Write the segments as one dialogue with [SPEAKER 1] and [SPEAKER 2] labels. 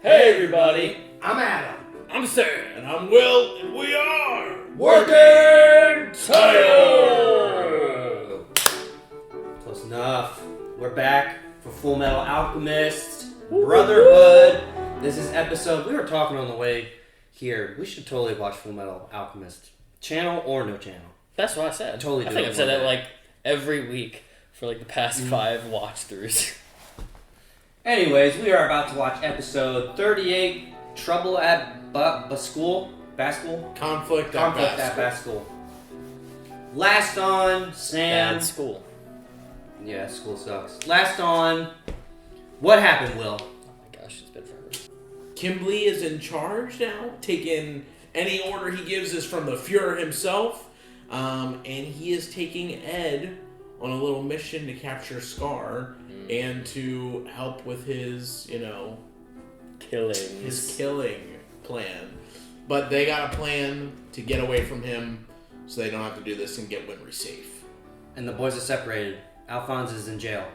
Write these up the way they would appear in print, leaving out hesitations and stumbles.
[SPEAKER 1] Hey everybody!
[SPEAKER 2] I'm Adam.
[SPEAKER 1] I'm Sam. And I'm Will, and we are
[SPEAKER 2] Working
[SPEAKER 1] Title!
[SPEAKER 2] Close enough. We're back for Fullmetal Alchemist, Brotherhood. This is episode, we were talking on the way here, we should totally watch Fullmetal Alchemist. Channel or no channel.
[SPEAKER 1] That's what I said.
[SPEAKER 2] Totally.
[SPEAKER 1] I think I've said that like every week for like the past 5 watch-throughs.
[SPEAKER 2] Anyways, we are about to watch episode 38, Trouble at Baschool?
[SPEAKER 1] Conflict
[SPEAKER 2] at Baschool. Last on, Sam.
[SPEAKER 1] Bad school.
[SPEAKER 2] Yeah, school sucks. Last on, what happened, Will?
[SPEAKER 1] Oh my gosh, it's been forever.
[SPEAKER 3] Kimberly is in charge now, taking any order he gives is from the Fuhrer himself, and he is taking Ed on a little mission to capture Scar and to help with his, killing plan. But they got a plan to get away from him so they don't have to do this and get Winry safe.
[SPEAKER 2] And the boys are separated. Alphonse is in jail.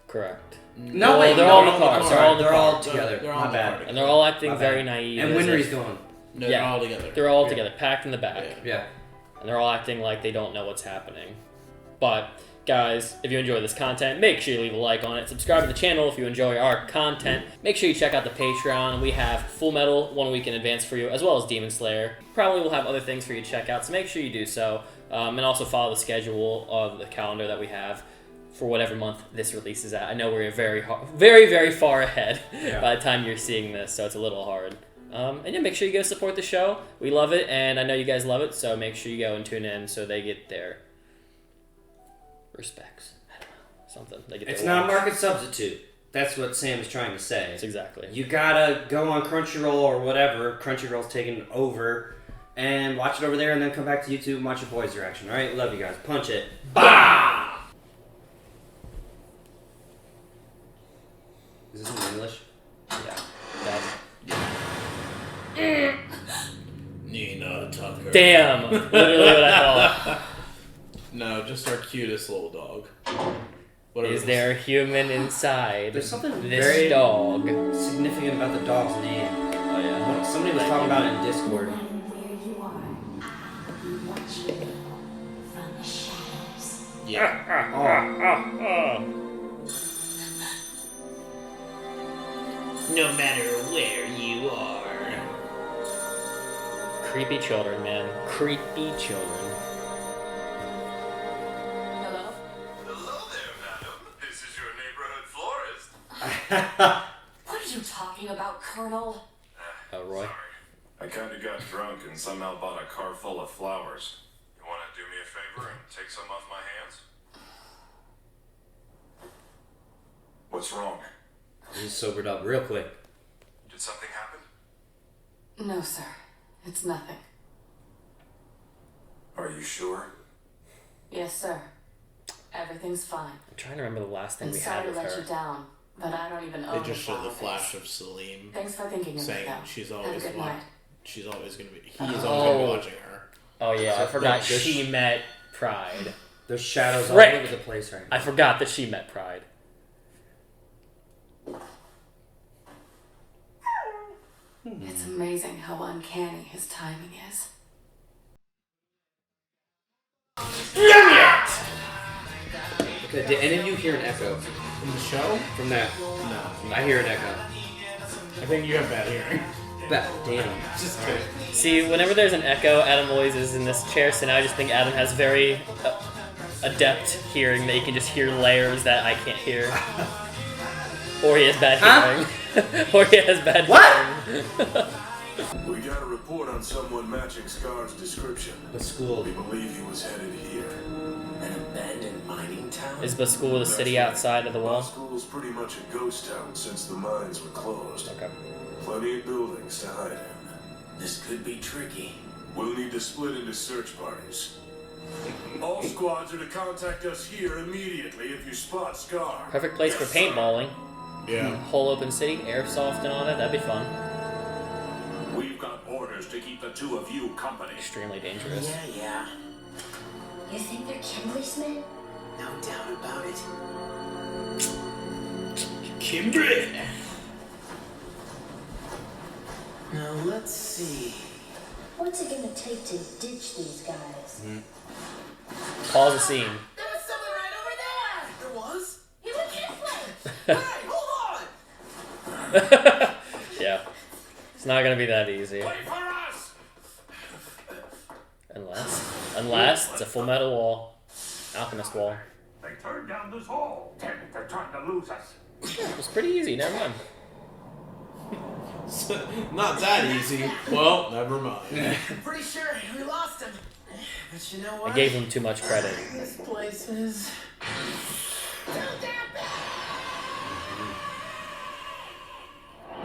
[SPEAKER 1] Correct.
[SPEAKER 2] No,
[SPEAKER 1] Well,
[SPEAKER 2] wait,
[SPEAKER 1] they're all in the car.
[SPEAKER 2] They're all together.
[SPEAKER 3] They're all
[SPEAKER 2] My
[SPEAKER 3] in the
[SPEAKER 2] bad.
[SPEAKER 3] car.
[SPEAKER 1] And they're all acting
[SPEAKER 2] My
[SPEAKER 1] very
[SPEAKER 2] bad.
[SPEAKER 1] naive.
[SPEAKER 2] And
[SPEAKER 1] as
[SPEAKER 2] Winry's
[SPEAKER 1] if-
[SPEAKER 2] gone.
[SPEAKER 3] No,
[SPEAKER 1] Yeah.
[SPEAKER 3] they're all together.
[SPEAKER 1] They're all together, packed in the back.
[SPEAKER 2] Yeah.
[SPEAKER 1] And they're all acting like they don't know what's happening. But, guys, if you enjoy this content, make sure you leave a like on it. Subscribe to the channel if you enjoy our content. Make sure you check out the Patreon. We have Fullmetal 1 week in advance for you, as well as Demon Slayer. Probably will have other things for you to check out, so make sure you do so. And also follow the schedule of the calendar that we have for whatever month this releases at. I know we're very far ahead by the time you're seeing this, so it's a little hard. And yeah, make sure you go support the show. We love it, and I know you guys love it, so make sure you go and tune in so they get their respects. I don't know. Something. They get
[SPEAKER 2] It's
[SPEAKER 1] their
[SPEAKER 2] not a
[SPEAKER 1] watch.
[SPEAKER 2] market substitute. That's what Sam is trying to say.
[SPEAKER 1] That's exactly.
[SPEAKER 2] You gotta go on Crunchyroll or whatever. Crunchyroll's taking over. And watch it over there and then come back to YouTube and watch your boys' reaction. Alright? Love you guys. Punch it. Bah! Is this in English?
[SPEAKER 1] Yeah.
[SPEAKER 3] Nina Tucker.
[SPEAKER 1] Damn. Literally what I thought.
[SPEAKER 3] No, just our cutest little dog. Whatever
[SPEAKER 1] Is
[SPEAKER 3] it
[SPEAKER 1] there a human inside
[SPEAKER 2] There's something
[SPEAKER 1] this
[SPEAKER 2] very
[SPEAKER 1] dog?
[SPEAKER 2] significant about the dog's name.
[SPEAKER 1] Oh yeah.
[SPEAKER 2] Somebody was talking about it in Discord.
[SPEAKER 3] Yeah. No matter where you are.
[SPEAKER 1] Creepy children, man. Creepy children.
[SPEAKER 4] Hello?
[SPEAKER 5] Hello there, madam. This is your neighborhood florist.
[SPEAKER 4] What are you talking about, Colonel?
[SPEAKER 1] Oh, Roy.
[SPEAKER 5] Sorry. I kinda got drunk and somehow bought a car full of flowers. You wanna do me a favor and take some off my hands? What's wrong?
[SPEAKER 2] He's sobered up real quick.
[SPEAKER 5] Did something happen?
[SPEAKER 4] No, sir. It's nothing.
[SPEAKER 5] Are you sure?
[SPEAKER 4] Yes, sir. Everything's fine.
[SPEAKER 1] I'm trying to remember the last thing
[SPEAKER 4] I'm
[SPEAKER 1] we had
[SPEAKER 4] sorry to
[SPEAKER 1] with
[SPEAKER 4] let
[SPEAKER 1] her.
[SPEAKER 4] you down, but I don't even
[SPEAKER 3] They
[SPEAKER 4] own
[SPEAKER 3] just showed the
[SPEAKER 4] flower
[SPEAKER 3] flash
[SPEAKER 4] vase.
[SPEAKER 3] of Salim
[SPEAKER 4] Thanks for thinking of me,
[SPEAKER 3] saying
[SPEAKER 4] though.
[SPEAKER 3] she's
[SPEAKER 4] Have a
[SPEAKER 3] always
[SPEAKER 4] good
[SPEAKER 3] watching.
[SPEAKER 4] night.
[SPEAKER 3] He's always gonna be watching her.
[SPEAKER 1] Oh yeah, I
[SPEAKER 2] So,
[SPEAKER 1] forgot
[SPEAKER 2] like, this-
[SPEAKER 1] she met Pride.
[SPEAKER 2] There's shadows
[SPEAKER 1] Frick.
[SPEAKER 2] all over the place right now.
[SPEAKER 1] I forgot that she met Pride.
[SPEAKER 4] It's amazing how uncanny his timing is.
[SPEAKER 2] Okay, did any of you hear an echo
[SPEAKER 3] From the show?
[SPEAKER 2] from that?
[SPEAKER 3] No.
[SPEAKER 2] I hear an echo.
[SPEAKER 3] I think you have bad hearing.
[SPEAKER 2] Damn.
[SPEAKER 3] Just kidding.
[SPEAKER 1] See, whenever there's an echo, Adam always is in this chair, so now I just think Adam has very adept hearing that he can just hear layers that I can't hear. Or he has bad hearing. Or he has bad hearing.
[SPEAKER 5] We got a report on someone matching Scar's description.
[SPEAKER 2] The school.
[SPEAKER 5] We believe he was headed here.
[SPEAKER 6] An abandoned mining town?
[SPEAKER 1] Is Baschool the city outside of the wall?
[SPEAKER 5] Baschool's pretty much a ghost town since the mines were closed.
[SPEAKER 1] Okay.
[SPEAKER 5] Plenty of buildings to hide in.
[SPEAKER 6] This could be tricky.
[SPEAKER 5] We'll need to split into search parties. All squads are to contact us here immediately if you spot Scar.
[SPEAKER 1] Perfect place for paintballing.
[SPEAKER 3] Yeah.
[SPEAKER 1] Whole open city, airsoft and all that, that'd be fun.
[SPEAKER 5] We've got orders to keep the two of you company.
[SPEAKER 1] Extremely dangerous.
[SPEAKER 6] Yeah.
[SPEAKER 7] You think they're Kimberly's men?
[SPEAKER 6] No doubt about it.
[SPEAKER 3] Kindred!
[SPEAKER 6] Now let's see.
[SPEAKER 7] What's it gonna take to ditch these guys?
[SPEAKER 1] Pause the scene.
[SPEAKER 6] There was someone right over there! There was?
[SPEAKER 7] He went this way!
[SPEAKER 6] Hey, hold on!
[SPEAKER 1] Yeah. It's not gonna be that easy.
[SPEAKER 5] Wait for us!
[SPEAKER 1] Unless it's a Fullmetal wall. Alchemist wall.
[SPEAKER 5] They turned down this hall. Damn it, they're trying to lose us.
[SPEAKER 1] It was pretty easy, never mind.
[SPEAKER 3] Not that easy. Well, never mind.
[SPEAKER 6] Pretty sure we lost him. But you know what?
[SPEAKER 1] I gave him too much credit.
[SPEAKER 6] This place is...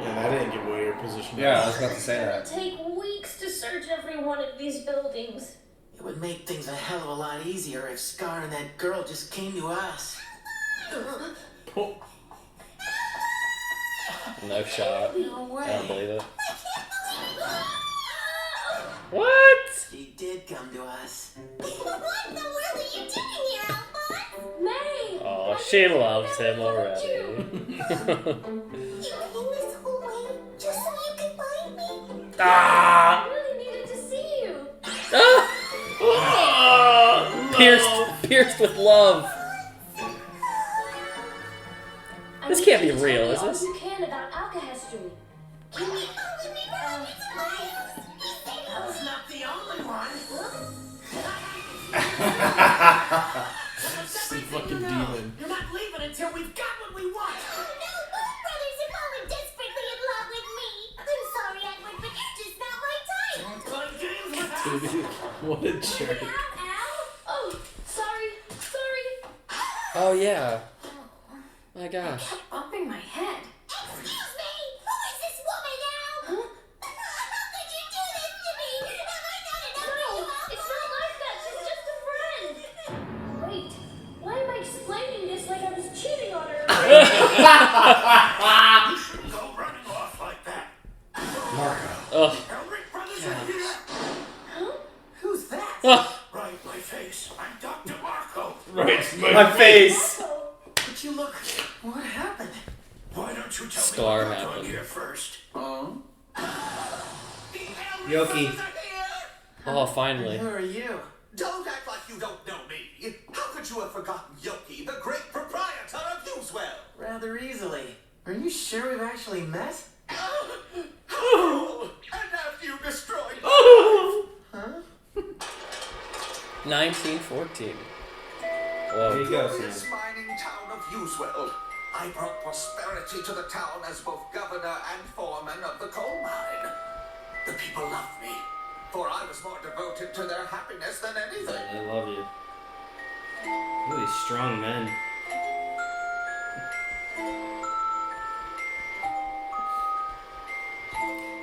[SPEAKER 3] Yeah, that didn't give away your position.
[SPEAKER 2] Yeah, I was about to say
[SPEAKER 7] It'll
[SPEAKER 2] that.
[SPEAKER 7] take weeks to search every one of these buildings.
[SPEAKER 6] It would make things a hell of a lot easier if Scar and that girl just came to us.
[SPEAKER 3] Oh,
[SPEAKER 1] No shot.
[SPEAKER 6] No way.
[SPEAKER 1] I don't believe it. What?
[SPEAKER 6] She did come to us.
[SPEAKER 7] What in the world are you doing here, Alphonse? May!
[SPEAKER 1] Oh, she loves him already.
[SPEAKER 7] You came this whole way just so you could find me?
[SPEAKER 1] Ah!
[SPEAKER 7] I really needed to see you.
[SPEAKER 1] Ah! Pierced with love. This can't be real, is this?
[SPEAKER 7] You can about Alchemistry. Can you
[SPEAKER 6] I was not the only one.
[SPEAKER 3] it's a fucking demon.
[SPEAKER 6] You're not leaving until we've got what we want.
[SPEAKER 7] Oh no, both brothers have fallen desperately in love with me. I'm sorry, Edward, but you're just not my type.
[SPEAKER 6] Don't play games with us.
[SPEAKER 3] Dude, what a jerk.
[SPEAKER 7] Ow, ow. Oh, sorry.
[SPEAKER 1] Oh yeah. My gosh.
[SPEAKER 7] Bumping my head. Excuse me! Who is this woman now? Huh? How could you do this to me? Have I done enough for you? It's not like that. She's just a friend. Wait, why am I explaining this like I was cheating on her?
[SPEAKER 5] You shouldn't go running off like that.
[SPEAKER 2] Marco.
[SPEAKER 1] Ugh.
[SPEAKER 5] Elric Brothers are here.
[SPEAKER 7] Huh?
[SPEAKER 6] Who's that?
[SPEAKER 1] Ugh.
[SPEAKER 5] Right, my face. I'm Dr. Marco.
[SPEAKER 3] Right,
[SPEAKER 2] My face.
[SPEAKER 7] Oh,
[SPEAKER 6] But you look... What happened?
[SPEAKER 5] Why don't you tell
[SPEAKER 1] Scar
[SPEAKER 5] me what
[SPEAKER 1] happened.
[SPEAKER 5] on here first?
[SPEAKER 6] Oh?
[SPEAKER 5] The Elric
[SPEAKER 2] Yoki.
[SPEAKER 5] Brothers are here.
[SPEAKER 1] Oh, finally.
[SPEAKER 6] Who are you?
[SPEAKER 8] Don't act like you don't know me. How could you have forgotten Yoki, the great proprietor of Usewell?
[SPEAKER 6] Rather easily. Are you sure we've actually met?
[SPEAKER 8] Oh, and have you destroyed
[SPEAKER 6] Huh?
[SPEAKER 1] 1914.
[SPEAKER 2] There
[SPEAKER 1] Whoa.
[SPEAKER 2] you go,
[SPEAKER 8] this
[SPEAKER 2] Sam.
[SPEAKER 8] mining town of Usewell? I brought prosperity to the town as both governor and foreman of the coal mine. The people loved me, for I was more devoted to their happiness than anything.
[SPEAKER 2] I love you. Really strong men.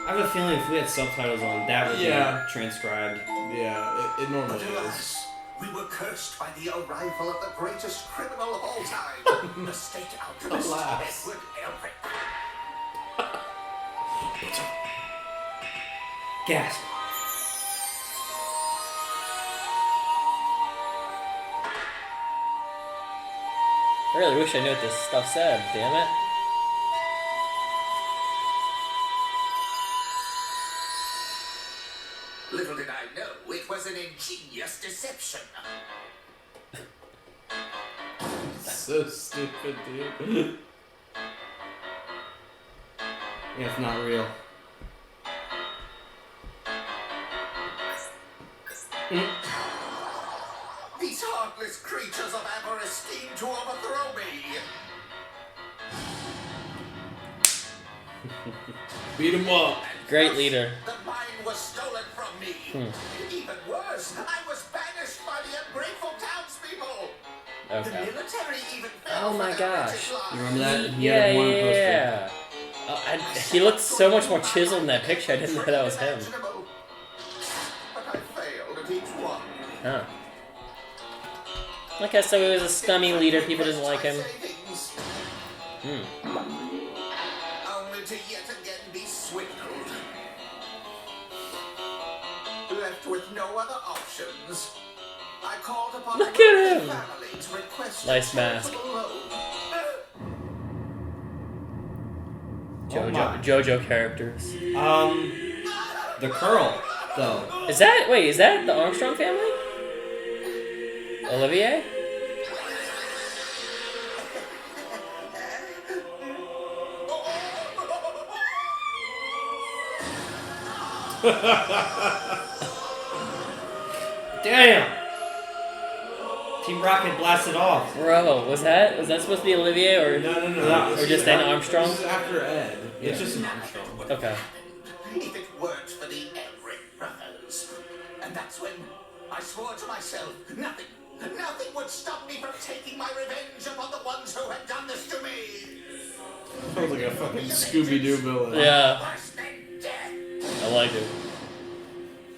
[SPEAKER 2] I have a feeling if we had subtitles on, that would
[SPEAKER 3] Yeah.
[SPEAKER 2] be transcribed.
[SPEAKER 3] Yeah, it normally
[SPEAKER 8] But
[SPEAKER 3] is.
[SPEAKER 8] alas, we were cursed by the arrival of the greatest criminal of all time, the state alchemist,
[SPEAKER 3] Alas.
[SPEAKER 8] Edward Elric.
[SPEAKER 2] Gasp.
[SPEAKER 1] I really wish I knew what this stuff said, damn it.
[SPEAKER 8] Little did I know, it was an ingenious deception.
[SPEAKER 3] So stupid, dude.
[SPEAKER 2] Yeah, it's not real.
[SPEAKER 8] These heartless creatures of avarice scheme to overthrow me.
[SPEAKER 3] Beat him up.
[SPEAKER 1] Great leader.
[SPEAKER 8] The mine was stolen from me. Even worse, I was banished by the ungrateful townspeople. The
[SPEAKER 1] Okay.
[SPEAKER 8] military even
[SPEAKER 1] Oh my gosh.
[SPEAKER 2] You remember that? He
[SPEAKER 1] Yeah,
[SPEAKER 2] had one
[SPEAKER 1] yeah,
[SPEAKER 2] poster.
[SPEAKER 1] yeah. He looked so much more chiseled in that picture. I didn't know that was him.
[SPEAKER 8] But I failed at each one.
[SPEAKER 1] Huh. Like I said, he was a scummy leader. People didn't like him.
[SPEAKER 8] Only to yet again be swindled. Left with no other options, I called upon
[SPEAKER 1] Look
[SPEAKER 8] the
[SPEAKER 1] at him.
[SPEAKER 8] family to request
[SPEAKER 1] Nice
[SPEAKER 8] a
[SPEAKER 1] mask.
[SPEAKER 8] charitable loan.
[SPEAKER 1] JoJo characters.
[SPEAKER 2] The Curl, though.
[SPEAKER 1] Is that the Armstrong family? Olivier?
[SPEAKER 2] Damn! Team Rocket blasted off.
[SPEAKER 1] Bro, was that supposed to be Olivier or
[SPEAKER 3] No.
[SPEAKER 1] or just an Armstrong?
[SPEAKER 3] This is after Ed. It's just an Armstrong.
[SPEAKER 1] Okay.
[SPEAKER 8] If it weren't for the Elric Brothers. And that's when I swore to myself, nothing would stop me from taking my revenge upon the ones who had done this to me.
[SPEAKER 3] Sounds like a fucking Scooby-Doo villain.
[SPEAKER 1] Yeah,
[SPEAKER 8] Worse than death.
[SPEAKER 1] I like it.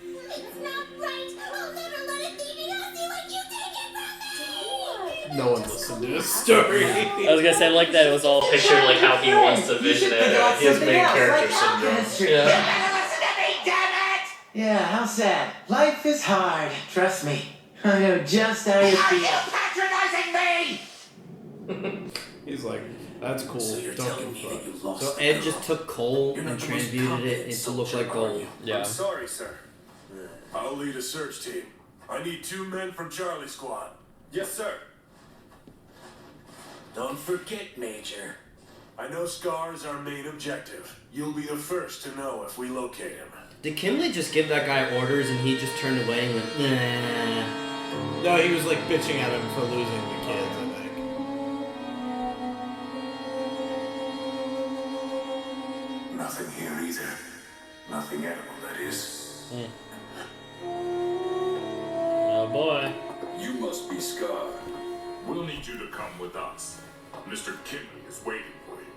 [SPEAKER 7] It's not right. I'll never let it be me. I'll see what you take it from me.
[SPEAKER 3] No one listened to his story.
[SPEAKER 1] I was gonna say like that. It was all pictured like how he wants to vision it.
[SPEAKER 3] He has main character syndrome.
[SPEAKER 1] Yeah.
[SPEAKER 6] Listen to me, damn it! Yeah, how sad. Life is hard. Trust me. I know just how you
[SPEAKER 8] Are
[SPEAKER 6] feel.
[SPEAKER 8] you patronizing me?
[SPEAKER 3] He's like, that's cool.
[SPEAKER 8] So you're
[SPEAKER 3] Don't
[SPEAKER 8] telling me
[SPEAKER 3] give a
[SPEAKER 8] that you
[SPEAKER 3] fuck.
[SPEAKER 8] lost
[SPEAKER 2] So
[SPEAKER 8] the
[SPEAKER 2] Ed
[SPEAKER 8] girl.
[SPEAKER 2] just took coal
[SPEAKER 8] You're not
[SPEAKER 2] and
[SPEAKER 8] the most
[SPEAKER 2] transmuted it
[SPEAKER 8] competent
[SPEAKER 2] to look like
[SPEAKER 8] soldier,
[SPEAKER 2] gold.
[SPEAKER 1] Yeah.
[SPEAKER 5] I'm sorry, sir. I'll lead a search team. I need 2 men from Charlie Squad. Yes, sir.
[SPEAKER 8] Don't forget, Major.
[SPEAKER 5] I know Scar is our main objective. You'll be the first to know if we locate him.
[SPEAKER 2] Did Kimberly just give that guy orders and he just turned away and went, nah?
[SPEAKER 3] No, he was like bitching at him for losing the kids, I think.
[SPEAKER 5] Nothing here either. Nothing edible, that is.
[SPEAKER 1] Oh boy.
[SPEAKER 5] You must be Scar. We'll need you to come with us. Mr. Kinley is waiting for you.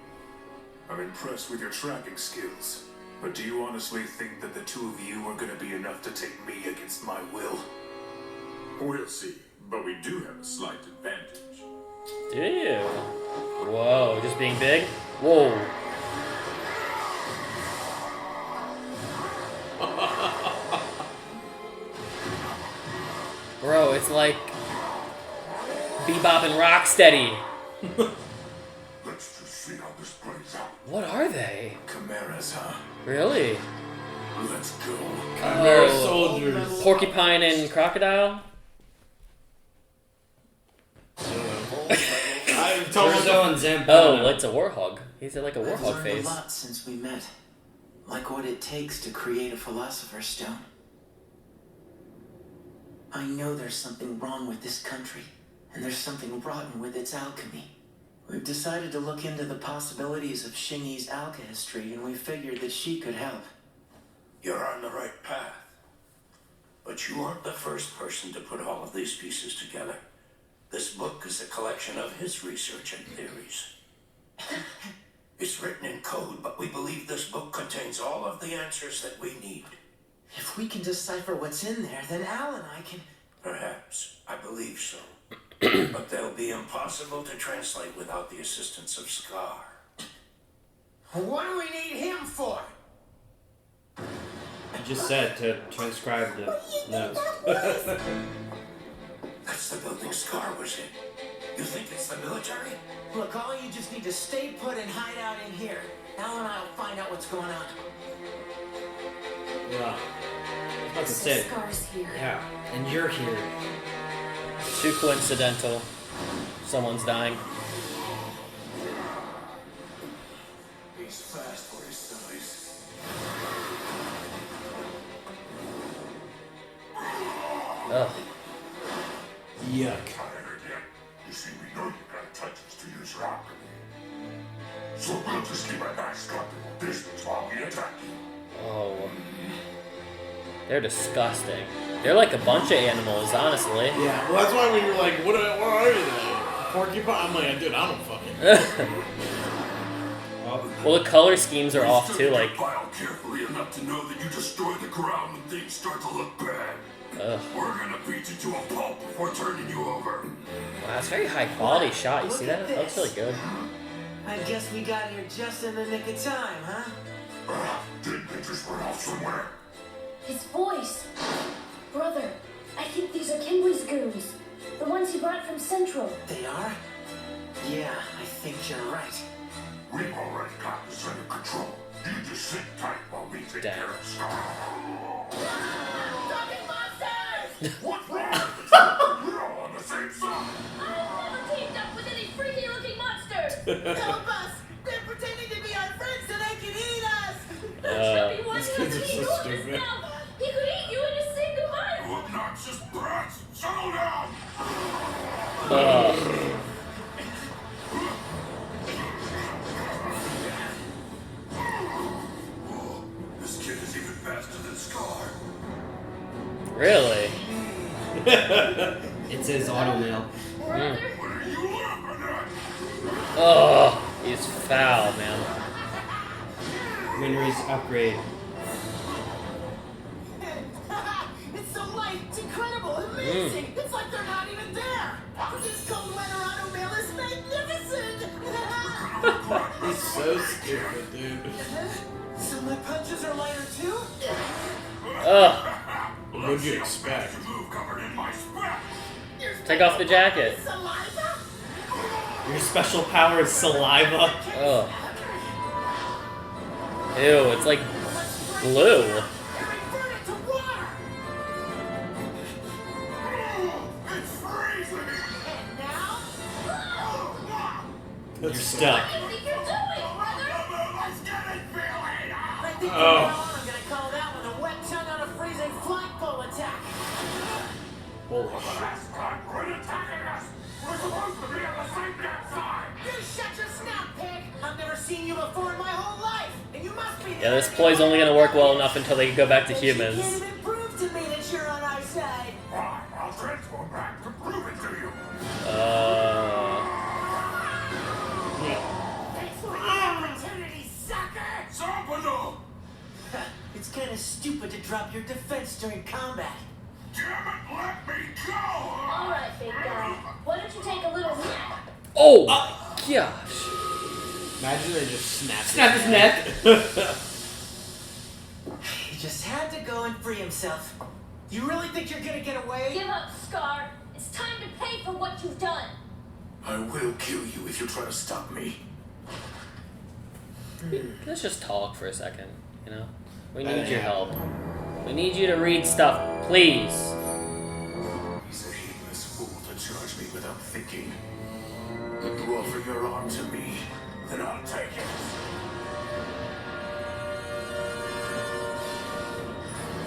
[SPEAKER 5] I'm impressed with your tracking skills. But do you honestly think that the 2 of you are going to be enough to take me against my will? We'll see. But we do have a slight advantage.
[SPEAKER 1] Do you? Whoa, just being big? Whoa. Bro, it's like Bebop and Rocksteady.
[SPEAKER 5] Let's just see how this plays out.
[SPEAKER 1] What are they?
[SPEAKER 5] Chimeras, huh?
[SPEAKER 1] Really?
[SPEAKER 5] Let's go.
[SPEAKER 3] Chimera
[SPEAKER 1] Oh.
[SPEAKER 3] soldiers.
[SPEAKER 1] Porcupine and Crocodile?
[SPEAKER 3] I'm telling
[SPEAKER 2] Torso and Zampa.
[SPEAKER 1] Oh, it's a warhog. He's like a
[SPEAKER 6] I've
[SPEAKER 1] warhog
[SPEAKER 6] learned
[SPEAKER 1] face.
[SPEAKER 6] a lot since we met. Like what it takes to create a Philosopher's Stone. I know there's something wrong with this country, and there's something rotten with its alchemy. We've decided to look into the possibilities of Xingyi's alchemy, and we figured that she could help.
[SPEAKER 8] You're on the right path. But you aren't the first person to put all of these pieces together. This book is a collection of his research and theories. It's written in code, but we believe this book contains all of the answers that we need.
[SPEAKER 6] If we can decipher what's in there, then Al and I can...
[SPEAKER 8] Perhaps. I believe so. But they'll be impossible to translate without the assistance of Scar.
[SPEAKER 6] What do we need him for?
[SPEAKER 2] I just said to transcribe the notes.
[SPEAKER 8] That's the building Scar was in. You think it's the military?
[SPEAKER 6] Look, all you just need to stay put and hide out in here. Al and I will find out what's going on.
[SPEAKER 2] Yeah. I was about to say.
[SPEAKER 4] Scar's here.
[SPEAKER 2] Yeah. And you're here.
[SPEAKER 1] Too coincidental. Someone's dying.
[SPEAKER 5] He's fast for his size.
[SPEAKER 1] Ugh.
[SPEAKER 3] Yuck.
[SPEAKER 5] Tired yet? You see, we know you got touches to use your alchemy. So we'll just keep a nice comfortable distance while we attack you.
[SPEAKER 1] Oh. They're disgusting. They're like a bunch of animals, honestly.
[SPEAKER 3] Yeah, well, that's why when you're like, what are you then? Porcupine? I'm like, dude, I don't fucking.
[SPEAKER 1] Well, the color schemes are off too. Like,
[SPEAKER 5] File carefully enough to know that you destroy the ground when things start to look bad.
[SPEAKER 1] ugh.
[SPEAKER 5] We're gonna beat you to a pulp before turning you over.
[SPEAKER 1] Wow, it's a very high quality shot. You see that? That looks really good.
[SPEAKER 6] I guess we got here just in the nick of time, huh?
[SPEAKER 5] Did they just run off somewhere?
[SPEAKER 7] His voice. Brother, I think these are Kimberly's goons. The ones he brought from Central.
[SPEAKER 6] They are? Yeah, I think you're right.
[SPEAKER 5] We've already got the center control. You just sit tight while we take
[SPEAKER 1] Damn.
[SPEAKER 5] care of Scar.
[SPEAKER 7] Fucking monsters!
[SPEAKER 5] What's wrong? We're all on the same side.
[SPEAKER 7] I've never teamed up with any freaky looking monsters! Help us! They're pretending to be our friends so they can eat us! Chubby one
[SPEAKER 3] these kids
[SPEAKER 7] doesn't
[SPEAKER 3] are so
[SPEAKER 7] eat all
[SPEAKER 3] stupid.
[SPEAKER 7] this now! He could eat you and just say goodbye!
[SPEAKER 5] You obnoxious brats! Settle down! This kid is even faster than Scar.
[SPEAKER 1] Really?
[SPEAKER 2] It says automail.
[SPEAKER 7] Brother?
[SPEAKER 5] What are you laughing at?
[SPEAKER 1] Oh, he's foul, man.
[SPEAKER 2] Winry's upgrade.
[SPEAKER 7] It's so light, it's incredible, amazing! It's like they're not even there! This cold weather automail is magnificent!
[SPEAKER 3] He's so stupid, dude.
[SPEAKER 7] So my punches are lighter too?
[SPEAKER 1] Ugh.
[SPEAKER 3] What'd you expect?
[SPEAKER 5] Move covered in my sweat.
[SPEAKER 1] Take off the jacket.
[SPEAKER 7] Saliva?
[SPEAKER 2] Your special power is saliva.
[SPEAKER 1] Ugh. Ew, it's like blue.
[SPEAKER 7] Burn it to water!
[SPEAKER 5] It's freezing.
[SPEAKER 7] And now?
[SPEAKER 2] You're stuck.
[SPEAKER 7] What do you think you're doing, brother?
[SPEAKER 5] Let's get it, Billy.
[SPEAKER 7] I think
[SPEAKER 3] Oh.
[SPEAKER 7] from now on I'm gonna call that one a wet tongue on a freezing flagpole attack.
[SPEAKER 3] Holy shit.
[SPEAKER 5] Last time, quit attacking us. We're supposed to be on the same damn side.
[SPEAKER 7] You shut your snout, pig! I've never seen you before in my whole life, and you must be.
[SPEAKER 1] Yeah, this ploy's only gonna work well enough until they go back to
[SPEAKER 7] But you
[SPEAKER 1] humans.
[SPEAKER 7] can't even prove to me that you're on our side.
[SPEAKER 5] Fine, I'll transform back to prove it to you.
[SPEAKER 7] Thanks for the opportunity, sucker!
[SPEAKER 5] Zampano!
[SPEAKER 6] It's kind of stupid to drop your defense during combat.
[SPEAKER 5] Damn it, let me go!
[SPEAKER 7] All right, big guy. Why don't you take a little nap?
[SPEAKER 1] Oh, gosh.
[SPEAKER 3] Imagine they just
[SPEAKER 2] Snap his neck.
[SPEAKER 6] He just had to go and free himself. You really think you're gonna get away?
[SPEAKER 7] Give up, Scar. It's time to pay for what you've done.
[SPEAKER 5] I will kill you if you try to stop me.
[SPEAKER 1] Let's just talk for a second, you know? We need your help. We need you to read stuff, please.
[SPEAKER 5] He's a heedless fool to charge me without thinking. You offer your arm to me, then I'll take it.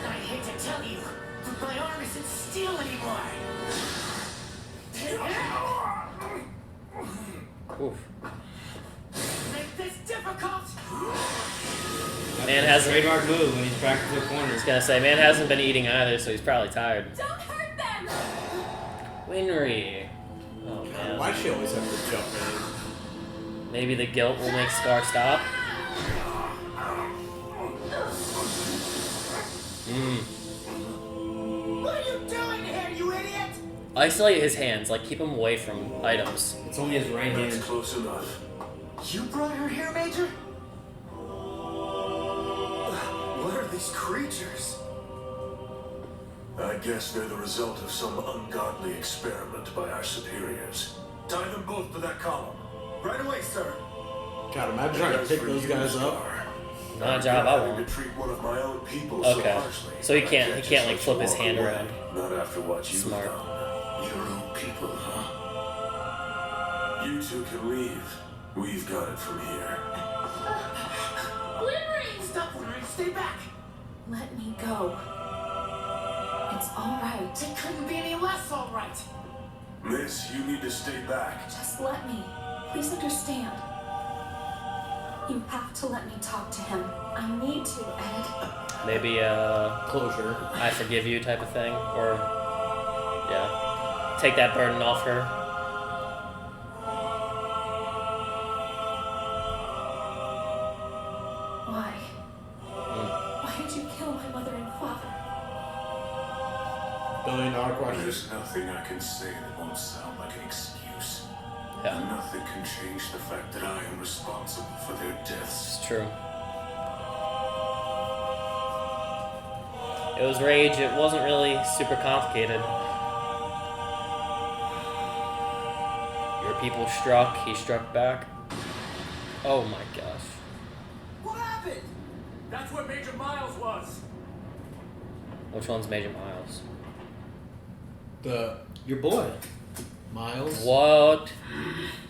[SPEAKER 6] I hate to tell you, but my arm isn't steel anymore.
[SPEAKER 1] Oof.
[SPEAKER 6] Make this difficult.
[SPEAKER 1] Man hasn't.
[SPEAKER 2] Trademark move when he's back to the corner.
[SPEAKER 1] I was gonna say, man hasn't been eating either, so he's probably tired.
[SPEAKER 7] Don't hurt them!
[SPEAKER 1] Winry. Oh man.
[SPEAKER 3] Why she always have to jump in?
[SPEAKER 1] Maybe the guilt will make Scar stop.
[SPEAKER 7] What are you doing here, you idiot?
[SPEAKER 1] Isolate his hands, like keep him away from items.
[SPEAKER 2] It's only his right
[SPEAKER 5] That's
[SPEAKER 2] hand.
[SPEAKER 5] close enough.
[SPEAKER 6] You brought her here, Major?
[SPEAKER 8] What are these creatures?
[SPEAKER 5] I guess they're the result of some ungodly experiment by our superiors. Tie them both to that column.
[SPEAKER 8] Right away, sir.
[SPEAKER 3] God, imagine trying to pick those guys up.
[SPEAKER 1] Not a job I
[SPEAKER 5] Having
[SPEAKER 1] want.
[SPEAKER 5] to treat one of my own people
[SPEAKER 1] Okay.
[SPEAKER 5] so harshly.
[SPEAKER 1] So he
[SPEAKER 5] I
[SPEAKER 1] can't
[SPEAKER 5] just
[SPEAKER 1] like
[SPEAKER 5] let
[SPEAKER 1] flip
[SPEAKER 5] you
[SPEAKER 1] his
[SPEAKER 5] walk
[SPEAKER 1] hand
[SPEAKER 5] away.
[SPEAKER 1] around.
[SPEAKER 5] Not after what you've
[SPEAKER 1] Smart.
[SPEAKER 5] done. Your own people, huh? You two can leave. We've got it from here.
[SPEAKER 7] Winry!
[SPEAKER 6] Stop, Winry. Stay back.
[SPEAKER 4] Let me go. It's all right.
[SPEAKER 6] It couldn't be any less all right.
[SPEAKER 5] Miss, you need to stay back.
[SPEAKER 4] Just let me. Please understand. You have to let me talk to him. I need to, Ed.
[SPEAKER 1] Maybe
[SPEAKER 3] Closure.
[SPEAKER 1] I forgive you type of thing, or yeah, take that burden off her.
[SPEAKER 4] Why? Why did you kill my mother and father?
[SPEAKER 3] $1 billion question.
[SPEAKER 5] There's nothing I can say that won't sound like an excuse.
[SPEAKER 1] Yeah,
[SPEAKER 5] Nothing can change the fact that I am responsible for their deaths.
[SPEAKER 1] it's true. It was rage. It wasn't really super complicated. Your people struck. He struck back. Oh my gosh.
[SPEAKER 8] What happened?
[SPEAKER 5] That's where Major Miles was.
[SPEAKER 1] Which one's Major Miles?
[SPEAKER 2] Your boy.
[SPEAKER 3] Miles.
[SPEAKER 1] What?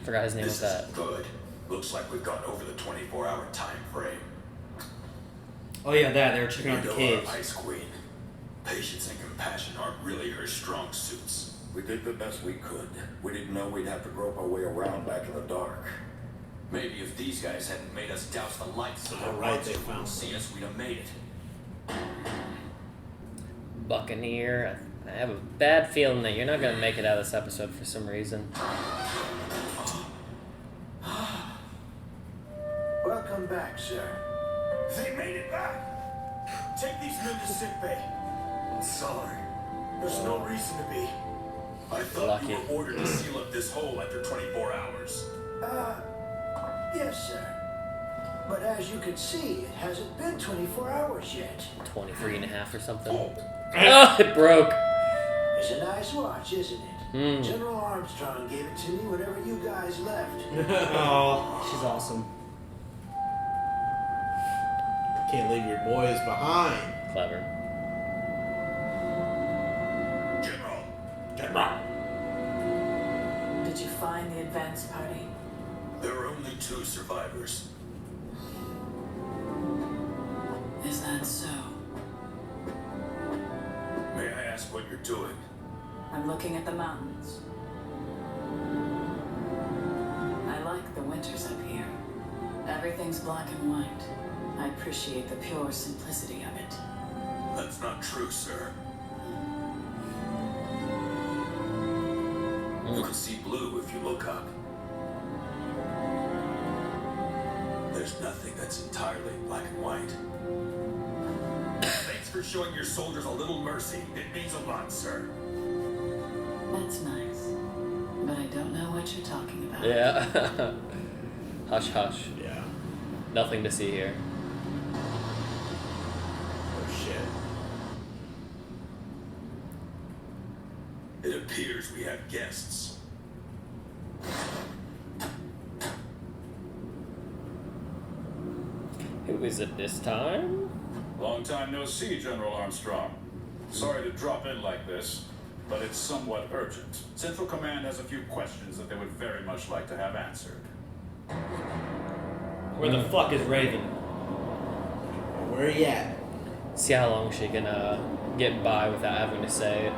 [SPEAKER 1] Forgot his name was
[SPEAKER 5] This
[SPEAKER 1] that.
[SPEAKER 5] is good. Looks like we've gone over the 24-hour time frame.
[SPEAKER 2] Oh yeah, they were checking out the
[SPEAKER 5] You know
[SPEAKER 2] caves.
[SPEAKER 5] our Ice Queen. Patience and compassion aren't really her strong suits.
[SPEAKER 9] We did the best we could. We didn't know we'd have to grope our way around back in the dark.
[SPEAKER 5] Maybe if these guys hadn't made us douse the lights so
[SPEAKER 3] Oh,
[SPEAKER 5] the
[SPEAKER 3] right,
[SPEAKER 5] monster
[SPEAKER 3] they
[SPEAKER 5] wouldn't
[SPEAKER 3] found
[SPEAKER 5] see us, we'd have made it.
[SPEAKER 1] Buccaneer. I have a bad feeling that you're not gonna make it out of this episode for some reason.
[SPEAKER 8] Welcome back, sir.
[SPEAKER 5] They made it back! Take these men to sickbay. I'm sorry. There's no reason to be. I thought you
[SPEAKER 1] Lucky.
[SPEAKER 5] were ordered to seal up this hole after 24 hours.
[SPEAKER 8] Yes, sir. But as you can see, it hasn't been 24 hours yet.
[SPEAKER 1] 23 and a half or something. Oh, it broke.
[SPEAKER 8] It's a nice watch, isn't it? General Armstrong gave it to me whenever you guys left.
[SPEAKER 2] Oh, she's awesome.
[SPEAKER 3] Can't leave your boys behind.
[SPEAKER 1] Clever.
[SPEAKER 5] General!
[SPEAKER 10] Did you find the advance party?
[SPEAKER 5] There are only 2 survivors.
[SPEAKER 10] Is that so?
[SPEAKER 5] May I ask what you're doing?
[SPEAKER 10] I'm looking at the mountains. I like the winters up here. Everything's black and white. I appreciate the pure simplicity of it.
[SPEAKER 5] That's not true, sir. You can see blue if you look up. There's nothing that's entirely black and white. Thanks for showing your soldiers a little mercy. It means a lot, sir.
[SPEAKER 10] That's nice. But I don't know what you're talking about.
[SPEAKER 1] Yeah. Hush, hush.
[SPEAKER 3] Yeah.
[SPEAKER 1] Nothing to see here.
[SPEAKER 3] Oh shit.
[SPEAKER 5] It appears we have guests.
[SPEAKER 1] Who is it this time?
[SPEAKER 11] Long time no see, General Armstrong. Sorry to drop in like this, but it's somewhat urgent. Central Command has a few questions that they would very much like to have answered.
[SPEAKER 2] Where the fuck is Raven?
[SPEAKER 3] Where are you at?
[SPEAKER 1] See how long she can get by without having to say it.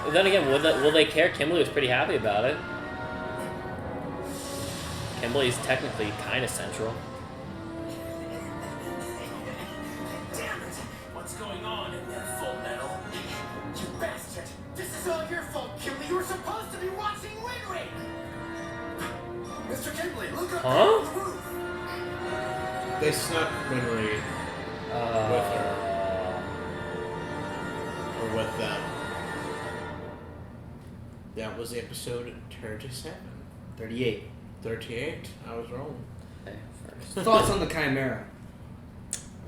[SPEAKER 1] But then again, will they care? Kimberly was pretty happy about it. Kimberly's technically kind of central.
[SPEAKER 8] Damn it! What's going on in there, Fullmetal? You bastard! This is all your fault, Kimberly. You were supposed to be watching Winry! Mr. Kimberly, look up
[SPEAKER 1] Huh?
[SPEAKER 8] on the roof!
[SPEAKER 3] They snuck Winry with her. Or with them. That was episode 37.
[SPEAKER 2] 38.
[SPEAKER 3] 38. I was wrong.
[SPEAKER 1] Okay, first.
[SPEAKER 2] Thoughts on the Chimera?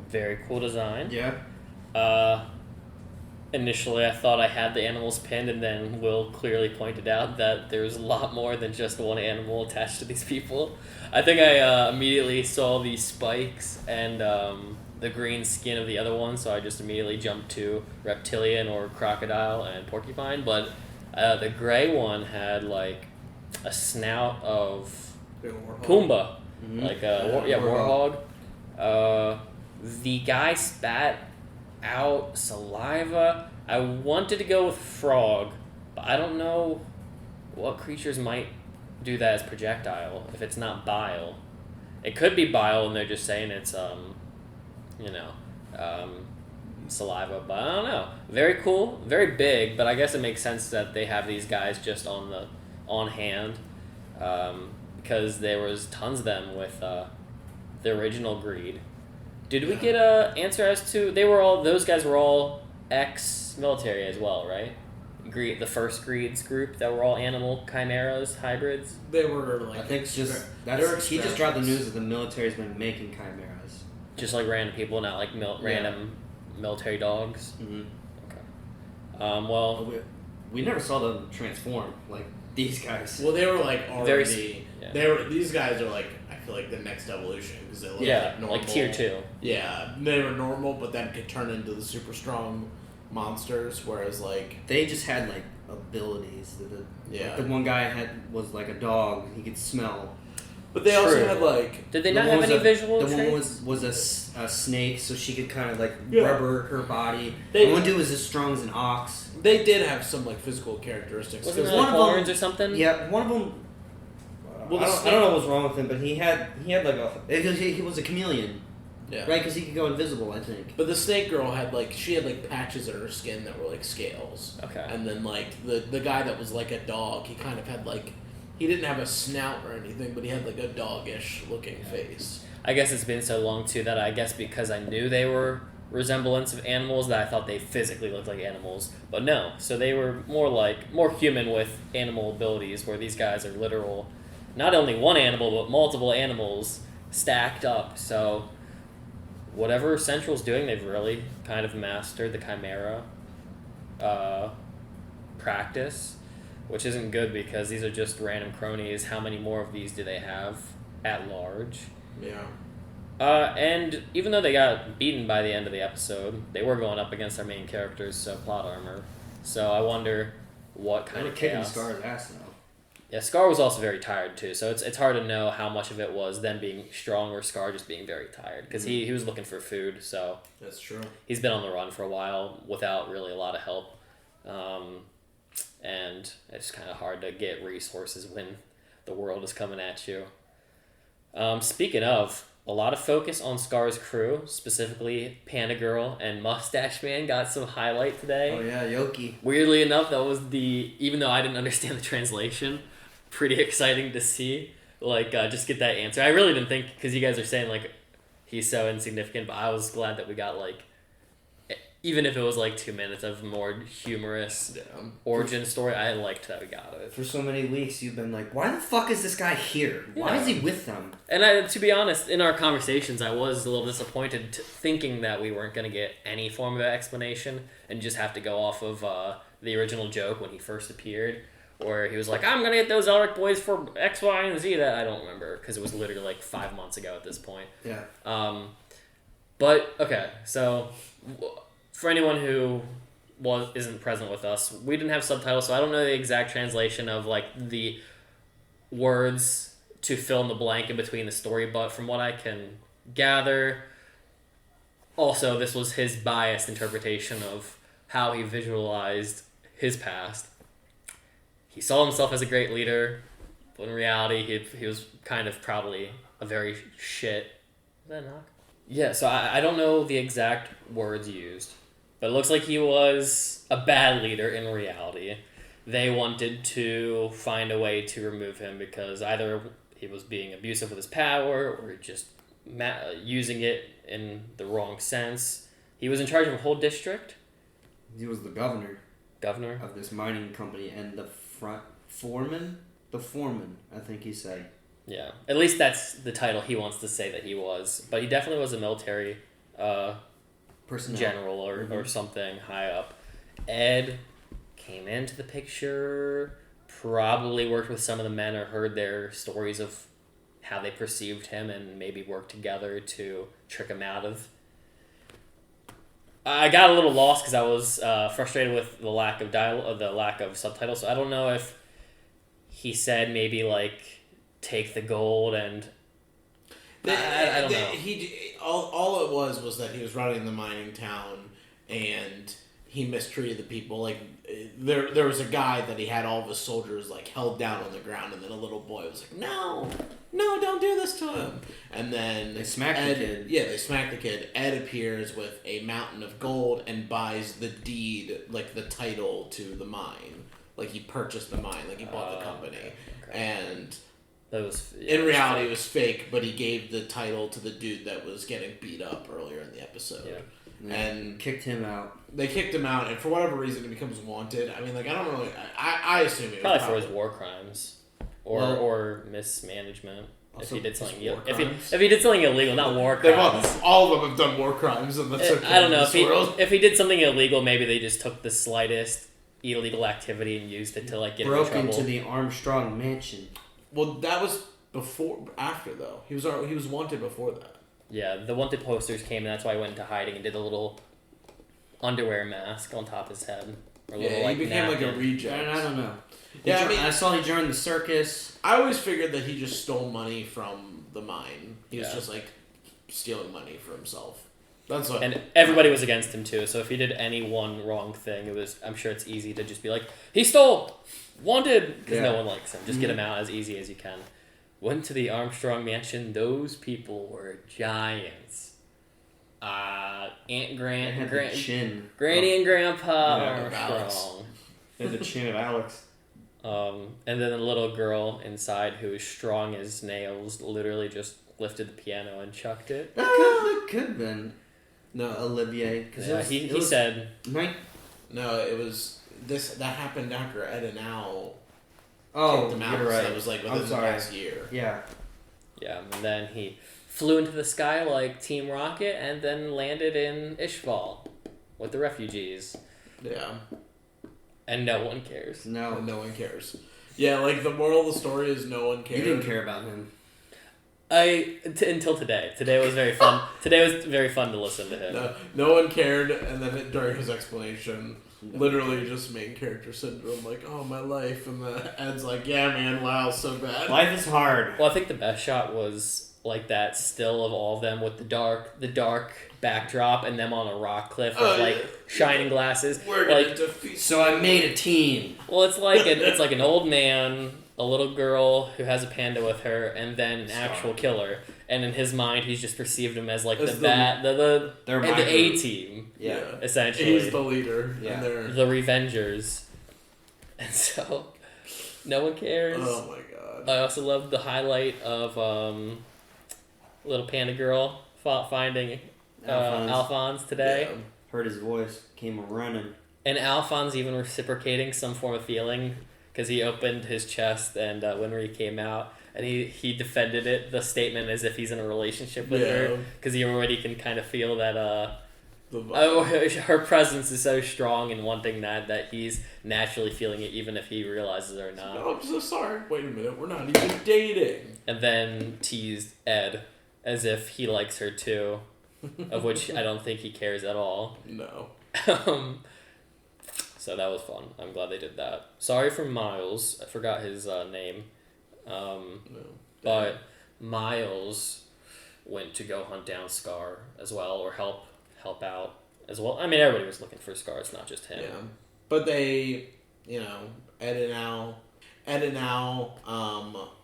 [SPEAKER 1] Very cool design.
[SPEAKER 2] Yeah.
[SPEAKER 1] Initially, I thought I had the animals pinned, and then Will clearly pointed out that there's a lot more than just one animal attached to these people. I think I immediately saw the spikes and the green skin of the other one, so I just immediately jumped to reptilian or crocodile and porcupine. But the gray one had like a snout of Pumbaa, like warthog. The guy spat out saliva. I wanted to go with frog, but I don't know what creatures might do that as projectile if it's not bile. It could be bile and they're just saying it's saliva, but I don't know. Very cool, very big, but I guess it makes sense that they have these guys just on hand because there was tons of them with the original Greed. Did we get a answer as to those guys were all ex-military as well, right? The first Greeds group that were all animal chimeras hybrids.
[SPEAKER 3] They were like.
[SPEAKER 2] I think he just dropped the news that the military's been making chimeras.
[SPEAKER 1] Just like random people, not like random military dogs.
[SPEAKER 2] Mm-hmm.
[SPEAKER 1] Okay. Well,
[SPEAKER 2] we never saw them transform. Like These guys.
[SPEAKER 3] Well, they were like already.
[SPEAKER 1] Very,
[SPEAKER 3] These guys are like, I feel like the next evolution because they look
[SPEAKER 1] yeah,
[SPEAKER 3] like normal.
[SPEAKER 1] like tier 2.
[SPEAKER 3] Yeah, they were normal, but then could turn into the super strong monsters. Whereas like
[SPEAKER 2] They just had like abilities.
[SPEAKER 3] Yeah.
[SPEAKER 2] The one guy was like a dog. He could smell.
[SPEAKER 3] But they also had like.
[SPEAKER 1] Did they not have any visual
[SPEAKER 2] The
[SPEAKER 1] traits?
[SPEAKER 2] one was a snake, so she could kind of like
[SPEAKER 3] Yeah.
[SPEAKER 2] rubber her body.
[SPEAKER 3] They-
[SPEAKER 2] The one dude was as strong as an ox.
[SPEAKER 3] They did have some like physical characteristics.
[SPEAKER 1] Wasn't there
[SPEAKER 3] Because
[SPEAKER 1] like horns or something?
[SPEAKER 2] Yeah, one of them.
[SPEAKER 3] Well,
[SPEAKER 2] I don't know what's wrong with him, but he had like he was a chameleon,
[SPEAKER 3] yeah.
[SPEAKER 2] right? Because he could go invisible, I think.
[SPEAKER 3] But the snake girl had like patches in her skin that were like scales.
[SPEAKER 1] Okay.
[SPEAKER 3] And then like the guy that was like a dog, he kind of had like he didn't have a snout or anything, but he had like a doggish looking face.
[SPEAKER 1] I guess it's been so long too that I guess because I knew they were resemblance of animals that I thought they physically looked like animals, but no. So they were more human with animal abilities, where these guys are literal, not only one animal but multiple animals stacked up. So whatever Central's doing, they've really kind of mastered the Chimera practice, which isn't good because these are just random cronies. How many more of these do they have at large?
[SPEAKER 3] Yeah.
[SPEAKER 1] And even though they got beaten by the end of the episode, they were going up against our main characters, so plot armor. So I wonder what kind of
[SPEAKER 2] kicking
[SPEAKER 1] chaos.
[SPEAKER 2] Scar's ass though.
[SPEAKER 1] Yeah, Scar was also very tired too, so it's hard to know how much of it was them being strong or Scar just being very tired, because he was looking for food, so
[SPEAKER 3] That's true.
[SPEAKER 1] he's been on the run for a while without really a lot of help, and it's kind of hard to get resources when the world is coming at you. Speaking of, a lot of focus on Scar's crew, specifically Panda Girl and Mustache Man got some highlight today.
[SPEAKER 2] Oh yeah, Yoki.
[SPEAKER 1] Weirdly enough, that was even though I didn't understand the translation, pretty exciting to see. Like, just get that answer. I really didn't think, because you guys are saying, like, he's so insignificant, but I was glad that we got, like, even if it was, like, 2 minutes of more humorous origin story, I liked that we got it.
[SPEAKER 2] For so many weeks, you've been like, why the fuck is this guy here? Why is he with them?
[SPEAKER 1] And to be honest, in our conversations, I was a little disappointed thinking that we weren't going to get any form of explanation and just have to go off of the original joke when he first appeared, where he was like, I'm going to get those Elric boys for X, Y, and Z. That I don't remember, because it was literally like 5 months ago at this point.
[SPEAKER 2] Yeah.
[SPEAKER 1] But, okay, so for anyone who isn't present with us, we didn't have subtitles, so I don't know the exact translation of like the words to fill in the blank in between the story, but from what I can gather, also this was his biased interpretation of how he visualized his past. He saw himself as a great leader, but in reality he was kind of probably a very shit... Is that a knock? Yeah, so I don't know the exact words used, but it looks like he was a bad leader in reality. They wanted to find a way to remove him because either he was being abusive with his power or just using it in the wrong sense. He was in charge of a whole district.
[SPEAKER 2] He was the governor
[SPEAKER 1] Governor?
[SPEAKER 2] of this mining company and the foreman, I think he said.
[SPEAKER 1] Yeah. At least that's the title he wants to say that he was. But he definitely was a military
[SPEAKER 2] Personnel.
[SPEAKER 1] general or something high up. Ed came into the picture, probably worked with some of the men or heard their stories of how they perceived him and maybe worked together to trick him out of... I got a little lost because I was frustrated with the lack of subtitles, so I don't know if he said maybe like take the gold and I don't know.
[SPEAKER 3] All it was that he was running the mining town and he mistreated the people. Like there was a guy that he had all of his soldiers like held down on the ground, and then a little boy was like, no, don't do this to him. And then
[SPEAKER 2] They smacked the kid.
[SPEAKER 3] Yeah, they smacked the kid. Ed appears with a mountain of gold and buys the deed, like the title to the mine. Like he purchased the mine, like he bought the company.
[SPEAKER 1] Okay.
[SPEAKER 3] And
[SPEAKER 1] That was,
[SPEAKER 3] in reality, it was fake, but he gave the title to the dude that was getting beat up earlier in the episode.
[SPEAKER 1] Yeah.
[SPEAKER 3] And
[SPEAKER 2] kicked him out.
[SPEAKER 3] They kicked him out, and for whatever reason, he becomes wanted. I mean, like, I don't really... I assume it was
[SPEAKER 1] probably for his war crimes. Or mismanagement.
[SPEAKER 2] Also,
[SPEAKER 1] if he did something
[SPEAKER 2] crimes?
[SPEAKER 1] if he did something illegal, not war crimes.
[SPEAKER 3] All of them have done war crimes, and that's okay
[SPEAKER 1] I don't know.
[SPEAKER 3] in this world.
[SPEAKER 1] If he did something illegal, maybe they just took the slightest illegal activity and used it to like get
[SPEAKER 2] Broke
[SPEAKER 1] him in
[SPEAKER 2] into
[SPEAKER 1] trouble.
[SPEAKER 2] the Armstrong mansion.
[SPEAKER 3] Well, that was after though. He was wanted before that.
[SPEAKER 1] Yeah, the wanted posters came, and that's why he went into hiding and did a little underwear mask on top of his head. Or
[SPEAKER 3] Yeah,
[SPEAKER 1] little, like,
[SPEAKER 3] he became like a
[SPEAKER 1] napkin.
[SPEAKER 3] reject.
[SPEAKER 2] I don't know.
[SPEAKER 3] Yeah, I mean,
[SPEAKER 2] I saw he joined the circus.
[SPEAKER 3] I always figured that he just stole money from the mine. He was
[SPEAKER 1] Yeah.
[SPEAKER 3] just like stealing money for himself. That's what.
[SPEAKER 1] And everybody was against him too. So if he did any one wrong thing, it was. I'm sure it's easy to just be like, he stole, wanted, because no one likes him. Just get him out as easy as you can. Went to the Armstrong mansion. Those people were giants. Aunt Grant,
[SPEAKER 2] Had the chin.
[SPEAKER 1] Granny and Grandpa
[SPEAKER 2] Yeah,
[SPEAKER 1] Armstrong.
[SPEAKER 2] They had the chin of Alex.
[SPEAKER 1] And then a little girl inside who was strong as nails literally just lifted the piano and chucked it.
[SPEAKER 2] Could have been. No, Olivier.
[SPEAKER 1] Yeah, he said.
[SPEAKER 3] No, it was this. That happened after Ed and Al
[SPEAKER 2] Oh,
[SPEAKER 3] kicked him out.
[SPEAKER 2] you're right.
[SPEAKER 3] So it was like within the past year.
[SPEAKER 2] Yeah.
[SPEAKER 1] Yeah, and then he flew into the sky like Team Rocket and then landed in Ishval with the refugees.
[SPEAKER 3] Yeah.
[SPEAKER 1] And no one cares.
[SPEAKER 2] No.
[SPEAKER 3] And no one cares. Yeah, like the moral of the story is no one cares.
[SPEAKER 2] You didn't care about him.
[SPEAKER 1] Until today. Today was very fun. Today was very fun to listen to him.
[SPEAKER 3] No one cared, and then during his explanation, literally just main character syndrome, like, oh, my life, and the Ed's like, yeah, man, wow, so bad.
[SPEAKER 2] Life is hard.
[SPEAKER 1] Well, I think the best shot was like that still of all of them with the dark backdrop and them on a rock cliff with like shining glasses.
[SPEAKER 3] We're
[SPEAKER 1] like,
[SPEAKER 3] gonna defeat.
[SPEAKER 2] So I made a team.
[SPEAKER 1] Well, it's like an old man, a little girl who has a panda with her, and then an actual killer. And in his mind, he's just perceived him as like the A team.
[SPEAKER 2] Yeah,
[SPEAKER 1] essentially.
[SPEAKER 3] He's the leader.
[SPEAKER 2] Yeah,
[SPEAKER 3] and they're
[SPEAKER 1] the Revengers. And so, no one cares.
[SPEAKER 3] Oh my god!
[SPEAKER 1] I also love the highlight of little panda girl finding Alphonse today.
[SPEAKER 2] Yeah. Heard his voice, came running.
[SPEAKER 1] And Alphonse even reciprocating some form of feeling because he opened his chest and Winry came out and he defended it, the statement, as if he's in a relationship with her because he already can kind of feel that her presence is so strong and wanting that he's naturally feeling it even if he realizes it or not.
[SPEAKER 3] Oh, I'm so sorry. Wait a minute, we're not even dating.
[SPEAKER 1] And then teased Ed as if he likes her too, of which I don't think he cares at all.
[SPEAKER 3] No.
[SPEAKER 1] So that was fun. I'm glad they did that. Sorry for Miles. I forgot his name. But Miles went to go hunt down Scar as well, or help out as well. I mean, everybody was looking for Scar. It's not just him.
[SPEAKER 3] Yeah, but they, Ed and Al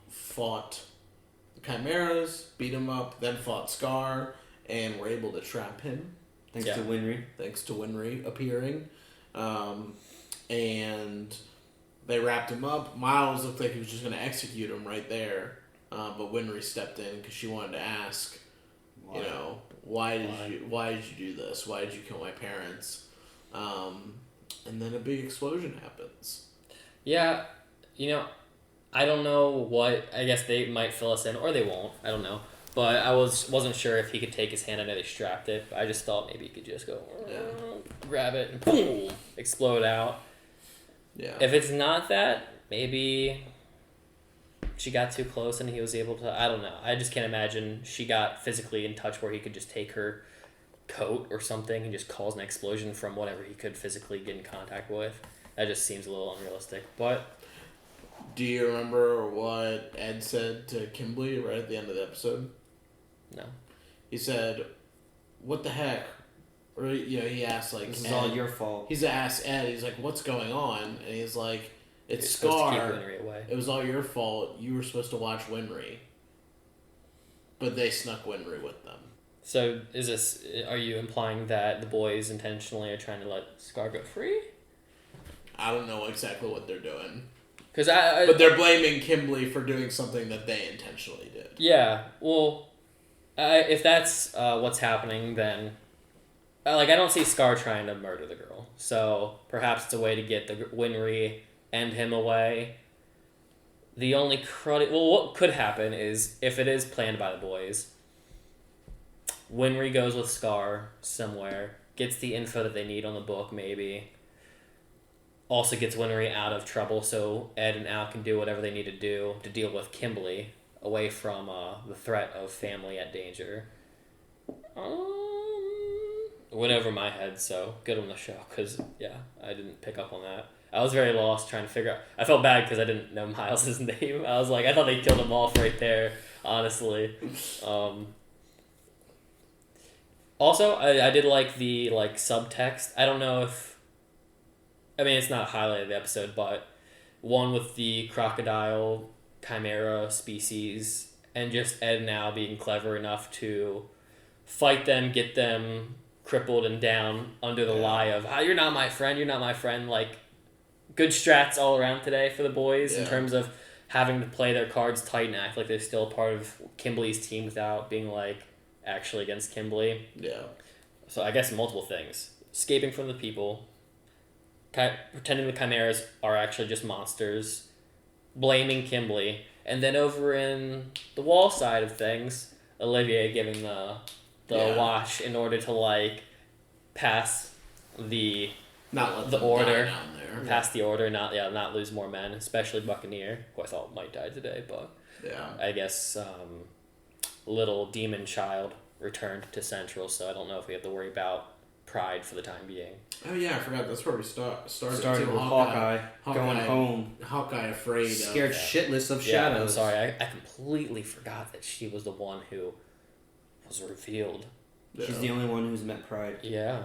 [SPEAKER 3] fought the Chimeras, beat him up, then fought Scar, and were able to trap him.
[SPEAKER 2] Thanks to Winry.
[SPEAKER 3] Thanks to Winry appearing. And they wrapped him up. Miles looked like he was just going to execute him right there. But Winry stepped in because she wanted to ask, why did you do this? Why did you kill my parents? And then a big explosion happens.
[SPEAKER 1] Yeah, I don't know what. I guess they might fill us in, or they won't. I don't know. But I wasn't sure if he could take his hand. I know they strapped it. But I just thought maybe he could just go grab it and boom, explode out.
[SPEAKER 3] Yeah.
[SPEAKER 1] If it's not that, maybe she got too close and he was able to. I don't know. I just can't imagine she got physically in touch where he could just take her coat or something and just cause an explosion from whatever he could physically get in contact with. That just seems a little unrealistic. But
[SPEAKER 3] do you remember what Ed said to Kimberly right at the end of the episode?
[SPEAKER 1] No.
[SPEAKER 3] He said, "What the heck?" Or he asked like,
[SPEAKER 2] "This is all your fault."
[SPEAKER 3] He's asked Ed. He's like, "What's going on?" And he's like, "It's
[SPEAKER 1] Scar.
[SPEAKER 3] Scar.
[SPEAKER 1] To keep Winry away.
[SPEAKER 3] It was all your fault. You were supposed to watch Winry, but they snuck Winry with them."
[SPEAKER 1] So are you implying that the boys intentionally are trying to let Scar go free?
[SPEAKER 3] I don't know exactly what they're doing.
[SPEAKER 1] But
[SPEAKER 3] they're blaming Kimberly for doing something that they intentionally did.
[SPEAKER 1] Yeah, well, if that's what's happening, then I don't see Scar trying to murder the girl. So perhaps it's a way to get the Winry and him away. The only what could happen is if it is planned by the boys, Winry goes with Scar somewhere, gets the info that they need on the book, maybe. also gets Winry out of trouble, so Ed and Al can do whatever they need to do to deal with Kimberly away from the threat of family at danger. Went over my head, so good on the show, because, yeah, I didn't pick up on that. I was very lost trying to figure out... I felt bad because I didn't know Miles' name. I was like, I thought they killed him off right there, honestly. Also, I did like the subtext. I don't know if... I mean, it's not highlighted in the episode, but one with the crocodile chimera species and just Ed and Al being clever enough to fight them, get them crippled and down under the lie of, you're not my friend, you're not my friend. Like, good strats all around today for the boys in terms of having to play their cards tight and act like they're still part of Kimberly's team without being, actually against Kimberly.
[SPEAKER 3] Yeah.
[SPEAKER 1] So I guess multiple things. Escaping from the people, pretending the chimeras are actually just monsters, blaming Kimberly, and then over in the wall side of things, Olivier giving the watch in order to pass the order, pass the order, not lose more men, especially Buccaneer, who I thought might die today, but I guess little demon child returned to Central, so I don't know if we have to worry about Pride for the time being.
[SPEAKER 3] Oh yeah, I forgot. That's where we started
[SPEAKER 2] with Hawkeye going home.
[SPEAKER 3] Hawkeye afraid.
[SPEAKER 2] Scared shitless of shadows.
[SPEAKER 1] I'm sorry, I completely forgot that she was the one who was revealed.
[SPEAKER 2] She's the only one who's met Pride.
[SPEAKER 1] Yeah.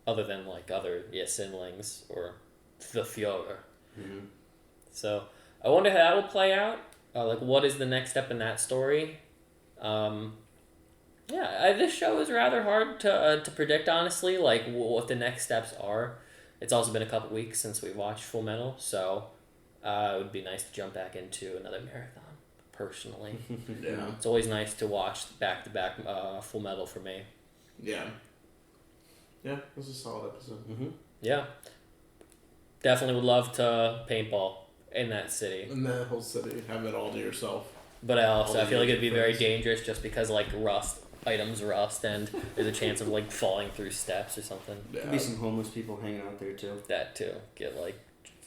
[SPEAKER 1] Other than other Sinlings or the Führer.
[SPEAKER 2] Mm-hmm.
[SPEAKER 1] So I wonder how that will play out. What is the next step in that story? This show is rather hard to predict, honestly, what the next steps are. It's also been a couple weeks since we watched Fullmetal, so it would be nice to jump back into another marathon, personally.
[SPEAKER 3] Yeah.
[SPEAKER 1] It's always nice to watch back-to-back Fullmetal for me.
[SPEAKER 3] Yeah. Yeah, this is a solid episode.
[SPEAKER 2] Mm-hmm.
[SPEAKER 1] Yeah. Definitely would love to paintball in that city.
[SPEAKER 3] In that whole city, have it all to yourself.
[SPEAKER 1] But I feel like it'd be very dangerous just because items rust and there's a chance of falling through steps or something.
[SPEAKER 2] Yeah. Could be some homeless people hanging out there too.
[SPEAKER 1] That too. Get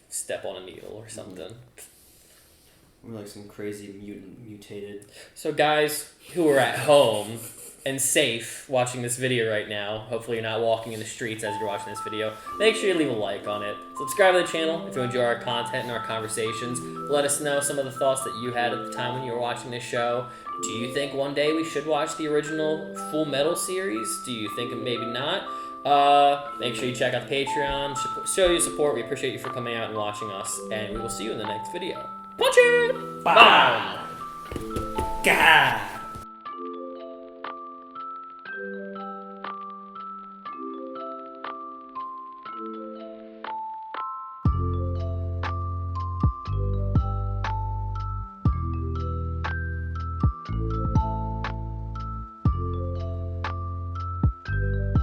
[SPEAKER 1] step on a needle or something.
[SPEAKER 2] Or some crazy mutated.
[SPEAKER 1] So guys who are at home and safe watching this video right now, hopefully you're not walking in the streets as you're watching this video, make sure you leave a like on it. Subscribe to the channel if you enjoy our content and our conversations. Let us know some of the thoughts that you had at the time when you were watching this show. Do you think one day we should watch the original Fullmetal series? Do you think maybe not? Make sure you check out the Patreon. Show your support. We appreciate you for coming out and watching us. And we will see you in the next video. Punch it! Bye! God!